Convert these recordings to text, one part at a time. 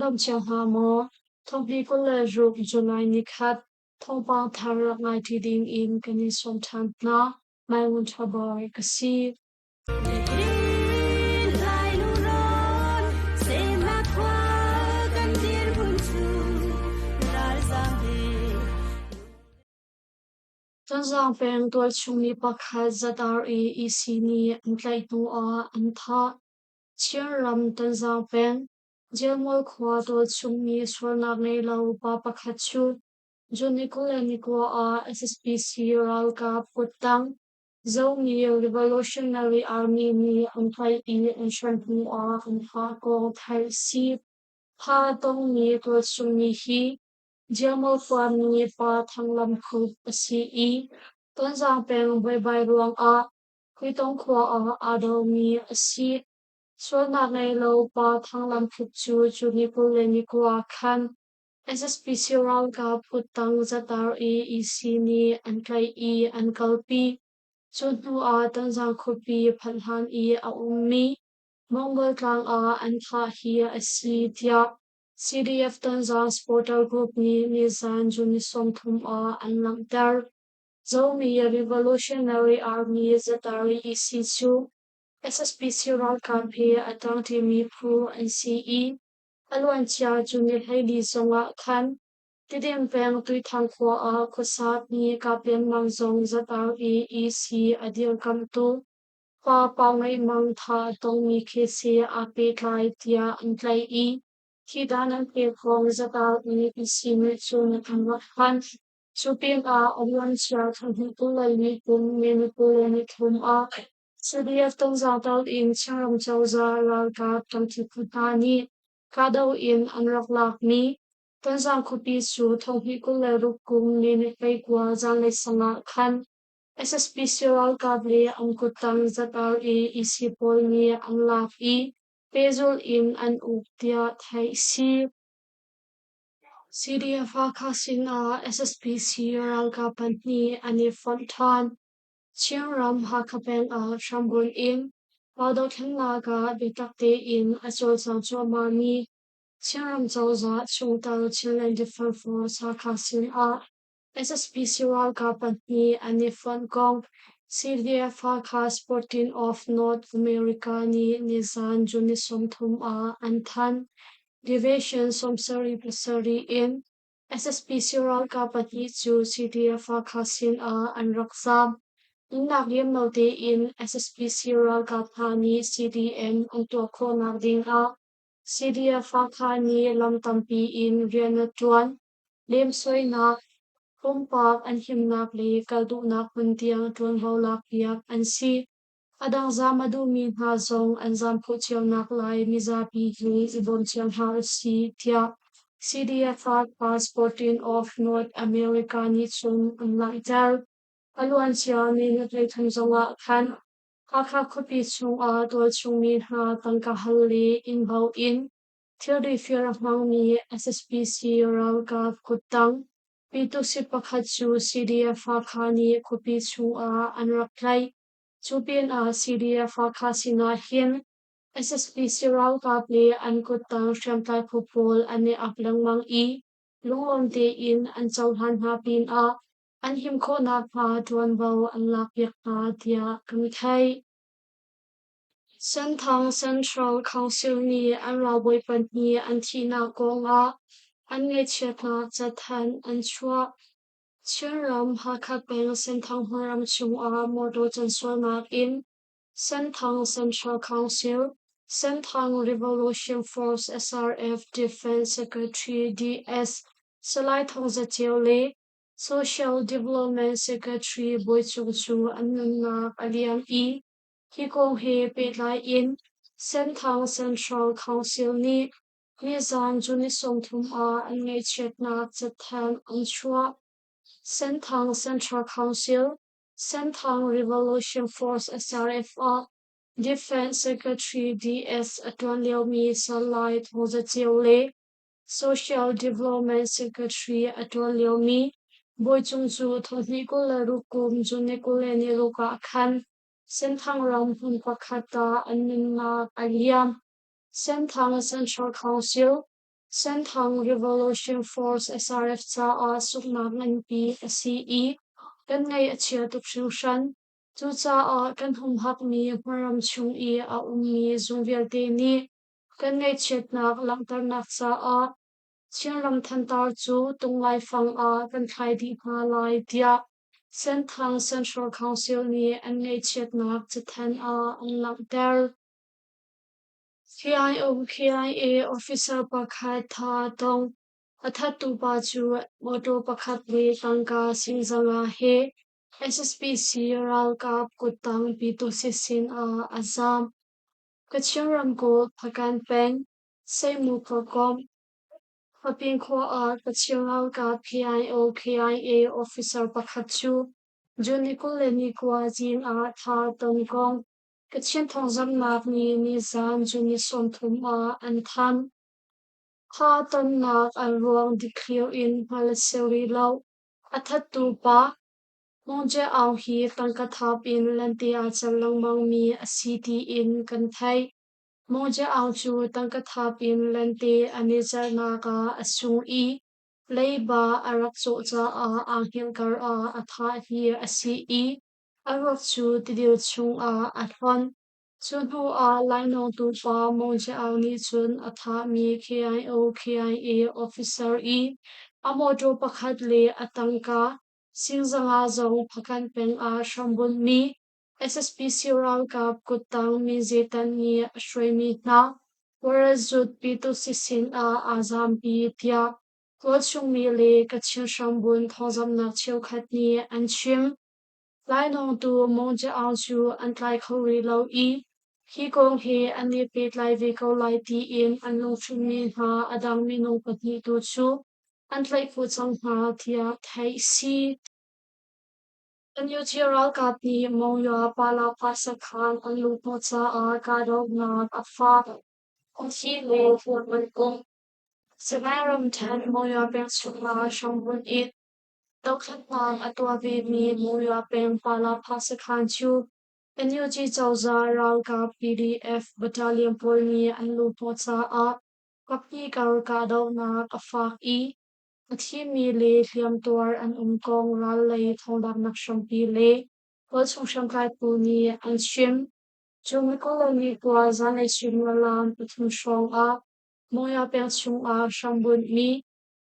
dom chiang ha mo thong pi ko le ru July ni khat thong pa thar ngai ti ding in kani som than na mai mun thaboy kasi Tanzang peng tual chungni pakhat zadar e sini antlai tu a antha chiaram tanzang peng jelmol khwa tual chungni swarnak nei lau pa pakhat chu juni kulani ko a SSPC ral ka putang zomi revolutionary army ni antlai e anshan tu a antha ko thai si pa tong ni tual chungni hi Jamal Kwan ni pa thanglam khu asi I Tanzang peng bai ruang a Kuitong khwa a ado mi asi Swana ngay lo pa thanglam khu chu ni pule ni kwa khan SSPC ral ka putang zatar isi ni anklay I ankalpi Chuntu a Tanzang khupi phanhan I a ummi Mongol tlang a antha hi asi tia CDF Tanzang Supporter Group ni Nizan Juni Somthum a Anlamtar Zomi Revolutionary Army Zatari Isichu SSPC Ral Kampi Atang Timi Pru NCE Alwan Chia Juni Heidi Zonga Khan Tidim Peng Tui Thang Kwa a Kusat ni Kapian Mangzong Zatari EC Adil Kamtu Pa Pawngai Mang Tha Tong Mi Kesi Ape Klai Tia Anklai I Kidanan Pekong Zatal ni Isimi Chun Khan Chupin a Omwan Chia Thangpulai ni Kum Minipul ni Kum a CDF Tong Zatal in Charam Chauza Lalka Tangtiputani Kadaw in Anraklak ni Tanzang Kupi Su Thongpikul Rukum ni Pekwa Zangle Sanga Khan SSPC Lalka Ble Angkutang Zatal Isipol ni Anglak I Pezul in an uktia thai si CDF kasin a SSPC ralka pantni ani fontan Chiangram hakapeng a Shambun in Pado Kenlaga Bitakte in Achol Sancho Mani Chiangram Zauza Chungtal Chilean Defense Force hakasin a SSPC ralka pantni ani fonkong CDF Hakas 14 of North America ni Nizan Juni Somthum a Anthan Division Somsari in SSPC Ral Kapati Chu CDF Hakasin a Anraksam Inagyam Note in SSPC Ral Kapani CDM Antoko Nagding a CDF Hakani Lamtampi in Rianatuan Lim Soina Kumpak an himnak le kaldunak puntiang tuan haulak piak an si adang zamadu min ha zong an zam ko nak lai mizapi hi ibon chiang ha si tia CDF passporting of North America ni chung an laitar aluan chiang ni natlay thangzonga khan Kaka kopi chung a tual chung min ha tangka halli in bau in Tildi fira mang ni SSPC ral ka kutang Pitu si pakhatsu CDF Hakani kopi chung a anraklay Chupin a CDF Hakasina hin SSPC ral kaple an kutang siyamtay pupol ane aplang mang I lungom te in an chawhan hapin a an himko na pa tuan bau an lakyak na tia kamikhay Senthang Central Council ni an raboy pantni an tina kong a an ngay chetna chathan an chua Chiaram hakapeng Senthang Horam chung a modo chanswana in Senthang Central Council Senthang Revolution Force SRF Defense Secretary DS Salai Thongzatiole Social Development Secretary Boichungchu Anunna Aliam I Hikong He Petlai in Senthang Central Council ni Nizan Juni Somthum a an ngay chetna chathan an chua Senthang Central Council, Senthang Revolution Force SRF Defense Secretary DS Atuan Leomi Salai Thongzatiole, Social Development Secretary Atuan Leomi, Boichungchu Thongnikul Rukum Junikul Niluka Khan, Senthang Ram Hun Pakhata Anunna Aliam, Senthang Central Council, Senthang Revolution Force SRF cha a suknak ngan pi a CE kan ngai a chia tuk hring hran chu cha a kan hum hak mi hmaram chung I a mi zungvial te ni kan ngai chetnak langtarnak cha a chianram thantar chu tunglai fang a kan thlai di hna lai dia Senthang Central Council ni an ngai chetnak chathan a ang langter KIA officer pakhat tha tong athat tu pa chu moto pakhat le tangka singzanga he SSPC ral kap kutang pitu sisin a azam kachimram ko phakan peng seimu prokom hapin kho a kachiral ka KIA officer pakhat chu junikul le ni kwa jin a tha tong kong Kachin Thawngchimnak ni zan juni som thum a an tham kha ton nak a ruang diklir in malasewi lau athat tu pa mongje au hi tangka thap in lanti a chalang mang mi a city in kan thai mongje au chu tangka thap in lanti ani charna ka asung I leiba arak cho cha a anghil kar a atha hi a si I arok chu tidiu chung a athon chun hu a laino tu pa mongje au ni chun atha mi KIA officer I amoto pakhat le atangka singzanga zong phakan peng a shambun mi SSPC ral kap kutang mi zetan ni shwemi na warazut pitu sisin a azam pi tia Wochung mi le kachin shambun Thawngchimnak chiu khat ni an chim lai nong tu mongje au chu an tlai khori lo I hi kong he an ni pet lai ve ko lai ti in an long chung mi ha adang mi nong pati tu chu an tlai fu chang ha tia thai si an yu chi ral kap ni mong yo pala pasa khan an lu po cha a ka dog na a fa on hi le fu man kong Samaram tan mong yo peng chung la shambun it Tau khat ngang atwa ve mi moya peng pala phasakhan chu NUG chawza ral ka PDF battalion polni an lu po cha a kapni kar ka daw na ka fak I athi mi le hliam tuar an kong ral lei thongdak nak shampi le wal chung shamkai pu ni an shim chung ko ni kwa zan ai shim lam puthum shong a moya peng chung a shambun mi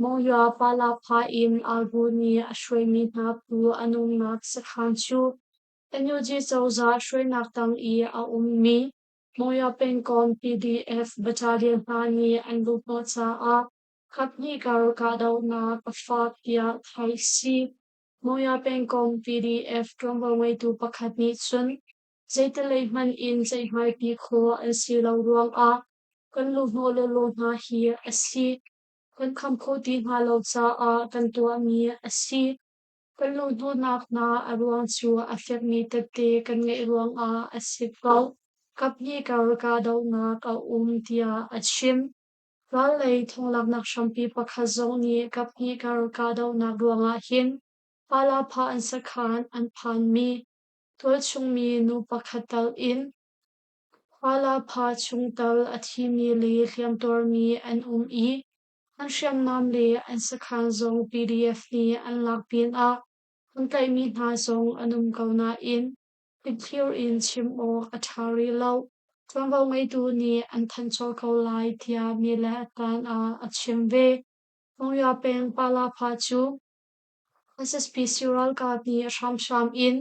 Moya pala pa in albuni a shwe mi na pu anung nak sakhan chu NUG chawza shwe nak tang I a mi Moya pengkon PDF battalion na ni an lupo cha a kapni kar ka daw na ka ya thai si Moya pengkon PDF trombo ngay tu pakhat ni chun zaitalay man in zay mai pi ko an si lau ruang a kan lu mo le lo na hi a si kan kham kho ti nga lo cha a kan tua mi a si kan lo du nak na a ruang chu a fek mi te te kan ngai ruang a si pau kap ni kar ka daw na ka tia a chim ral lei thong lak nak shampi pakha zong ni kap ni kar ka daw na ruang a hin pala pha an sakhan an phan mi tol chung mi nu pakhatal in pala pha chung tal athi mi le hliam tor mi an I an siam nam le an sakhan zong PDF ni an lakpin a an kai mi hna zong anum kauna in clear in chim o athari lo twangvo ngai tu ni an than chol ko lai tia mi le tan a chim ve mong ya peng pala pha chu SSP Sural ka ni sham sham in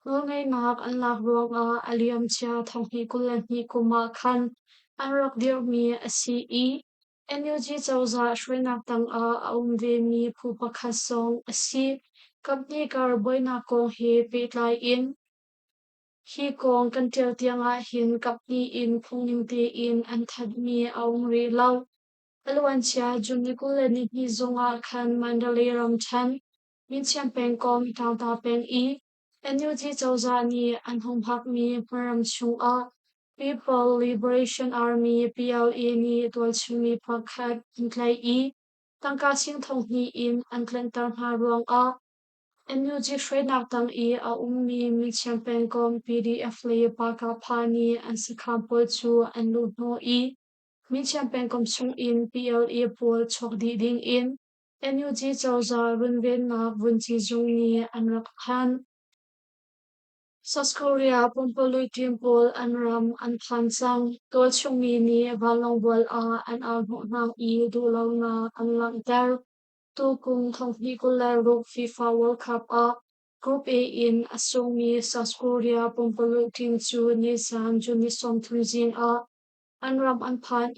ngai ngak an lak ruang a aliam chia thong hi kulan hi kuma khan an rak dir mi a si I NUG chawza shwenak tang a ve mi phu pakha song a si kapni kar boina kong he petlai in hi kong kan tel tianga hin kapni in phungnim te in an that mi aung re lau alwan chia jumni kulani hi zonga khan mandalay ram chan min chiam peng kom tang ta peng I NUG chawza ni an hom hak mi param chung a People Liberation Army PLA ni tual chumi pakhat intlai I tangka sing thong ni in an tlentar hna ruang a NUG shwenak tang I a mi min chiam peng kom PDF le paka phani an sakham pol chu an lu hno I Min champion kom sung in PLA Paul chok di ding in NUG chawza runven na vunchi zung ni anrak khan South Korea pumpului timpul anram an phan sang tol chung ni valong bol an na I du lo na an lang dar tu kung thong hi kula ruk FIFA World Cup Group A in asung ni South Korea pumpului tim chu ni san ju ni som thun jing Anram Anpan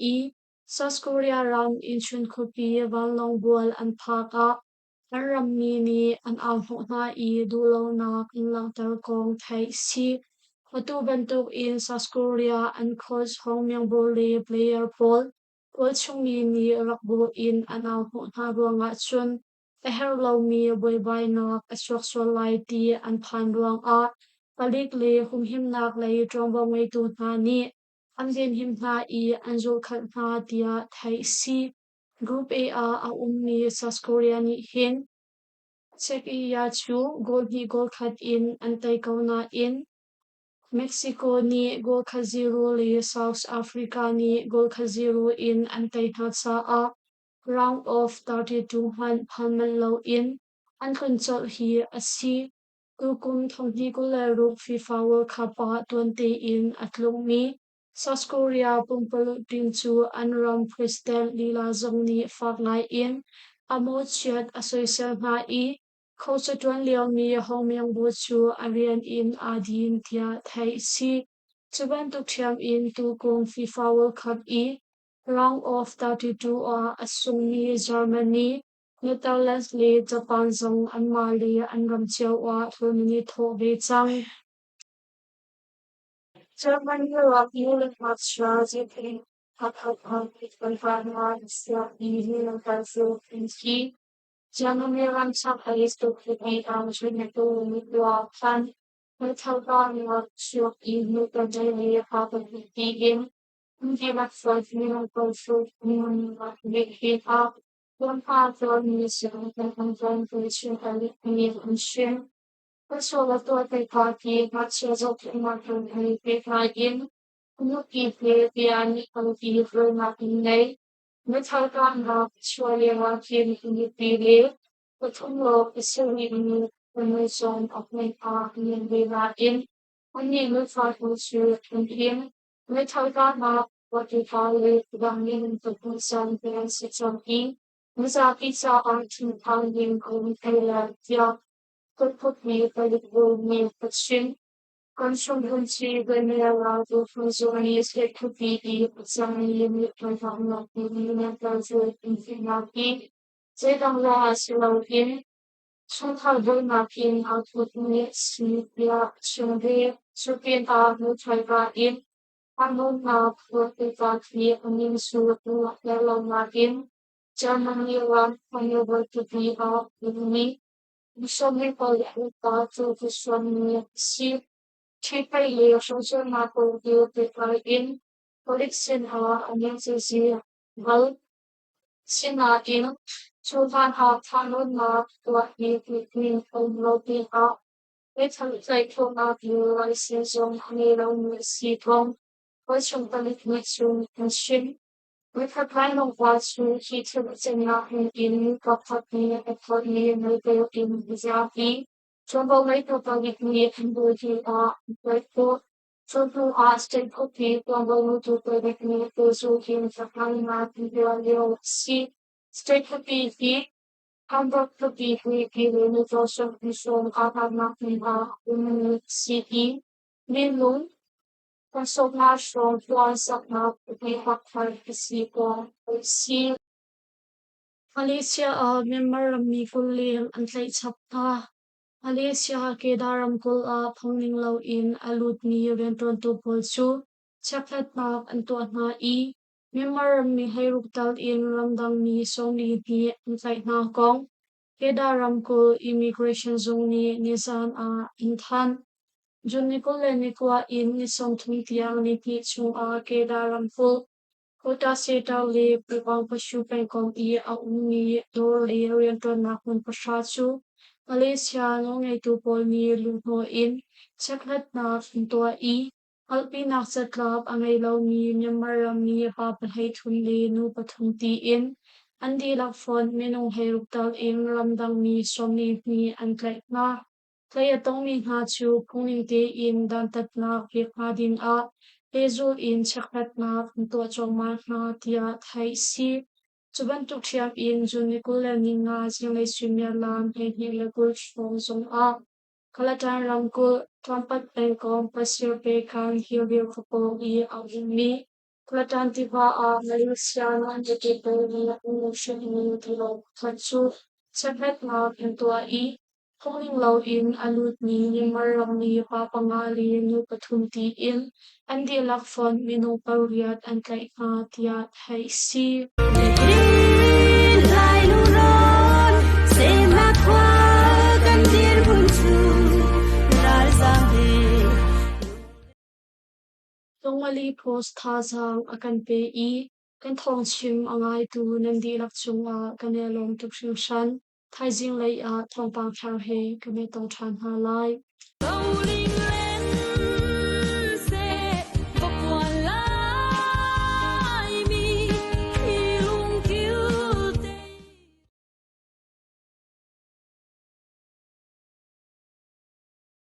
South Korea ram in chun kopi valong bual an phaka Anram ni an na dulo na kung tar kong thai si Patu bantuk in South Korea an coach Hong Myung Bole player Paul Paul chung ni rakbo in an na ruang chun Eher lo mi boy bay na aswak swalay ti an pan ruang Palik le him nak le tromba ngay tu na ni An din him na anjul khat na tia thai si Group A ni South Korea ni hin Check ya chu goal khat in antay kauna in Mexico ni goal khat zero le South Africa ni goal khat zero in antay na sa round of 32 han lo in an kun chol hi asi kung thong hi ko le ru FIFA World Cup 20 in atlong mi South Korea pumpulu tin chu anram president lila zong ni fak ngai in amo chiat asociation Coach tuan liao mi hong myang bu chu arian in adin tia thai si chuban tu thiam in tu kung FIFA World Cup round of 32 asung ni Germany Netherlands le Japan zong an mali an ram chiao ni tho ve chang Germany rock unit match strategy hat it confirmed sia easy cancel in ski Germany ran chap is to play junior to with the fan with how long you should in the daily part of the game Hindi mat 5 million shoot million big hit one part of music and confrontation and in Consolatore party mazzoso primato che in Nuki piani contiglo matinei Metalganga suoleva pieni in pile Potumlo esseri permission of my in Veva in Ogni fatto su in Metalganga what you call it Bangin to put some pensi in Musa pizza on 2 pound in put me by the world name question. Consumption when they allow to function is it could be the examining limit to from not being mental infinity. They don't last in. Somehow do not in output minutes, yeah, should be, should be no try in. Unknown now for the country, a means to yellow margin. Germany one unable to be out with me. Bisogna poi aiutato che sono si Chiapa le social marco di in collection anensis val sinatin Sultan Tanon na tuwakni between Roti with a title of your license on Hanero Sitong, was from the Litmus Machine. With her plan of watching heaters and nothing in property accordingly later in Vizapi, trouble later public me and working grateful. Trouble state copy, trouble to predict me those who came for planning out the see state copy fee. Hamburg copy free given it also visual out nothing women city. Min Consommation na pagpapisipo si Malaysia member mi kuling an tlai chapta Malaysia ke daram kul phongning lo in alut ni renton to pol chu chaplet na an to na member mi hairuk tal in ramdang mi song ni ti an tlai na kong ke daram kul immigration zone ni nisan in than Jun Nicole Niqua in Nisong Tmitiang Niki Chung ke daram full Kota seta le pipang pasyu pengkong umi dor le oriental nakun pasatsu Malaysia no ngay tupol ni luho in Chaklat na fintua Alpinak chatlap angai lo mi nyamaram mi papalhei thunli nu pathum ti in andi lak fon menung hei ruktal in ramdang mi somni mi an tlaih na tlai atong mi nga chu phungning te in dan tat na ki nga din a lezu in chakhat na to chong ma nga tia thai si chuban tuk thiam in jun nikul ni nga jinglei swimya lam hei hi le kul chong zong a Kalatan Ramkul, Trampat Pengkong, Pasir Pekang, Hilvil Kapong, I Agumi, Kalatan Tiba A, Malaysia, Nanjati Peri, Umushin, Tilo, Katsu, Sakret Ma, Pentua I, Honing Lau In, Alut Ni, Maram Ni, Papangali, Nu Patunti In, Andi Lakfon, Minu Pariat, and Kai Tiat, Hai Si. Tongmali post thazang akan pe I kan thongchim angai tu nandi lak chunga kanelom tukshim shan thaizing lei a thongpang thar he kame tong than ha lai